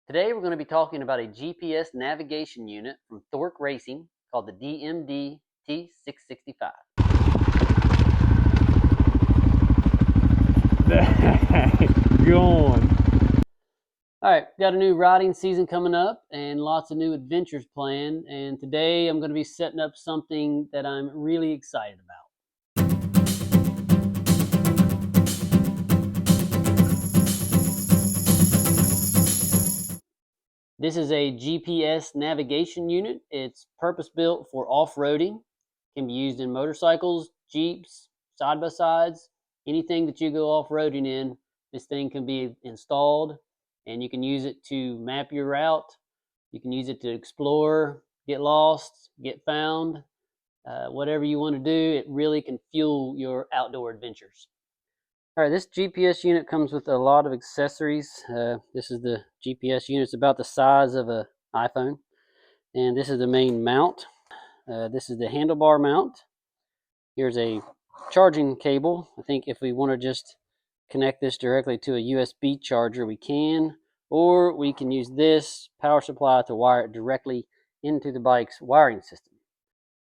Today we're going to be talking about a GPS navigation unit from Thork Racing called the DMD-T665. Going. All right, got a new riding season coming up and lots of new adventures planned. And today I'm going to be setting up something that I'm really excited about. This is a GPS navigation unit. It's purpose-built for off-roading. Can be used in motorcycles, Jeeps, side-by-sides, anything that you go off-roading in. This thing can be installed, and you can use it to map your route. You can use it to explore, get lost, get found, whatever you want to do. It really can fuel your outdoor adventures. All right, this GPS unit comes with a lot of accessories. This is the GPS unit. It's about the size of an iPhone. And this is the main mount. This is the handlebar mount. Here's a charging cable. I think if we want to just connect this directly to a USB charger, we can. Or we can use this power supply to wire it directly into the bike's wiring system.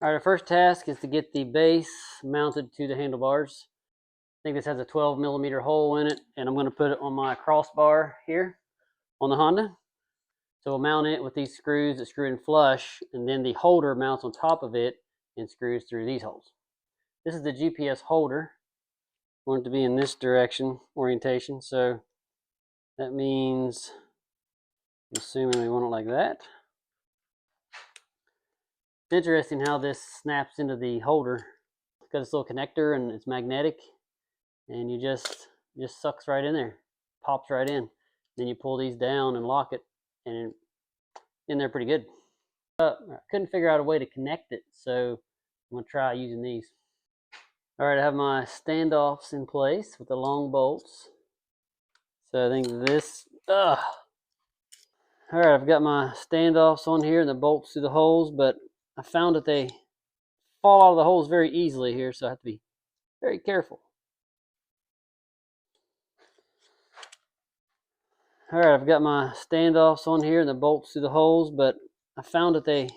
All right, our first task is to get the base mounted to the handlebars. I think this has a 12mm hole in it, and I'm going to put it on my crossbar here on the Honda. So we'll mount it with these screws that screw in flush, and then the holder mounts on top of it and screws through these holes. This is the GPS holder. I want it to be in this direction orientation, so that means, I'm assuming we want it like that. It's interesting how this snaps into the holder. It's got this little connector and it's magnetic, and you just sucks right in there, pops right in. Then you pull these down and lock it, and in there pretty good. I couldn't figure out a way to connect it, so I'm gonna try using these. All right, I have my standoffs in place with the long bolts. So I think this, all right, I've got my standoffs on here and the bolts through the holes, but I found that they fall out of the holes very easily here, so I have to be very careful. All right, I've got my standoffs on here and the bolts through the holes, but I found that they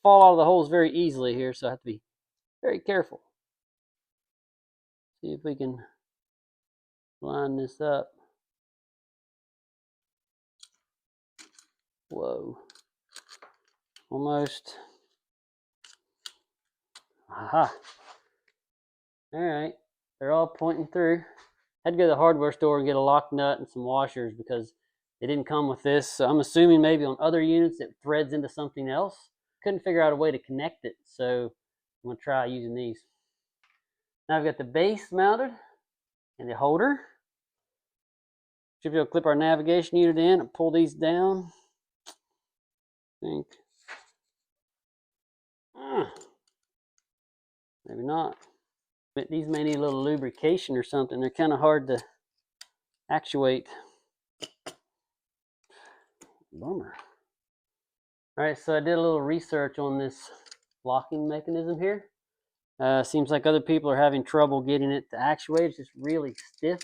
fall out of the holes very easily here, so I have to be very careful. See if we can line this up. Whoa. Almost. Aha. All right, they're all pointing through. Had to go to the hardware store and get a lock nut and some washers because they didn't come with this. So I'm assuming maybe on other units it threads into something else. Couldn't figure out a way to connect it, so I'm gonna try using these. Now I've got the base mounted and the holder. Should be able to clip our navigation unit in and pull these down. I think. Maybe not. But these may need a little lubrication or something. They're kind of hard to actuate. Bummer. All right, so I did a little research on this locking mechanism here. Seems like other people are having trouble getting it to actuate. It's just really stiff.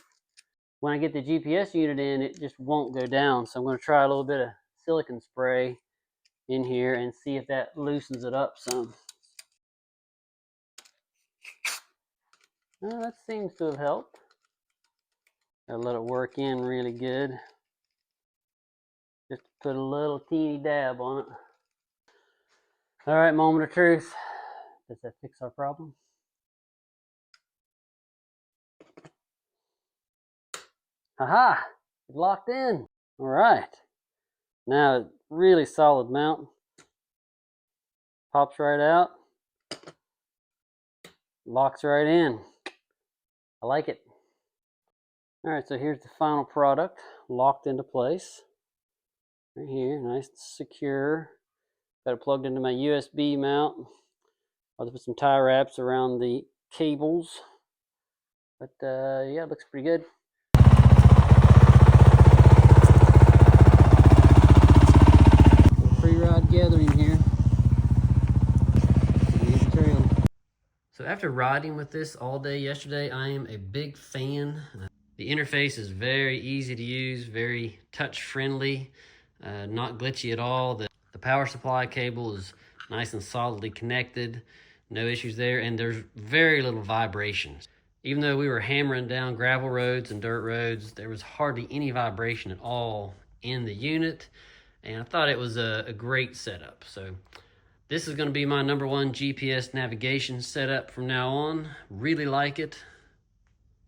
When I get the GPS unit in, it just won't go down. So I'm going to try a little bit of silicone spray in here and see if that loosens it up some. Well, that seems to have helped. Gotta let it work in really good. Just put a little teeny dab on it. All right, moment of truth. Does that fix our problem? Aha! It's locked in. All right. Now, really solid mount. Pops right out. Locks right in. I like it. All right, so here's the final product, locked into place. Right here, nice and secure. Got it plugged into my USB mount. I'll put some tie wraps around the cables. But yeah, it looks pretty good. Pre-ride gathering here. So after riding with this all day yesterday, I am a big fan. The interface is very easy to use, very touch friendly. not glitchy at all. The power supply cable is nice and solidly connected. No issues there, and there's very little vibrations. Even though we were hammering down gravel roads and dirt roads, there was hardly any vibration at all in the unit, and I thought it was a great setup. So this is going to be my #1 GPS navigation setup from now on. Really like it.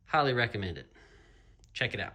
Highly recommend it. Check it out.